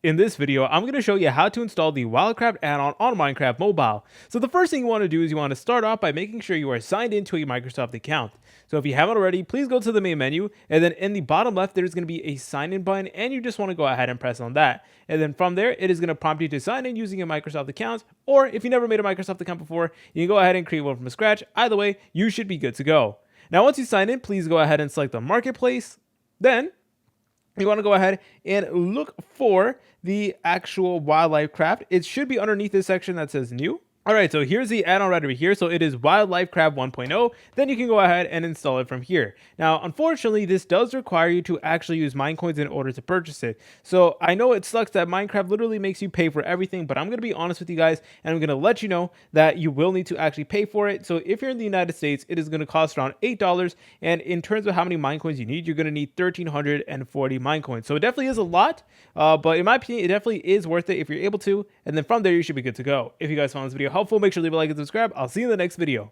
In this video, I'm going to show you how to install the WildlifeCraft add-on on Minecraft Mobile. So the first thing you want to do is you want to start off by making sure you are signed into a Microsoft account. So if you haven't already, please go to the main menu, and then in the bottom left, there's going to be a sign in button, and you just want to go ahead and press on that. And then from there, it is going to prompt you to sign in using a Microsoft account, or if you never made a Microsoft account before, you can go ahead and create one from scratch. Either way, you should be good to go. Now, once you sign in, please go ahead and select the marketplace. Then you want to go ahead and look for the actual WildlifeCraft. It should be underneath this section that says new. All right, so here's the add-on right over here. So it is WildlifeCraft 1.0. Then you can go ahead and install it from here. Now, unfortunately, this does require you to actually use Minecoins in order to purchase it. So I know it sucks that Minecraft literally makes you pay for everything, but I'm going to be honest with you guys, and I'm going to let you know that you will need to actually pay for it. So if you're in the United States, it is going to cost around $8. And in terms of how many Minecoins you need, you're going to need 1,340 Minecoins. So it definitely is a lot, but in my opinion, it definitely is worth it if you're able to. And then from there, you should be good to go. If you guys found this video helpful, make sure to leave a like and subscribe. I'll see you in the next video.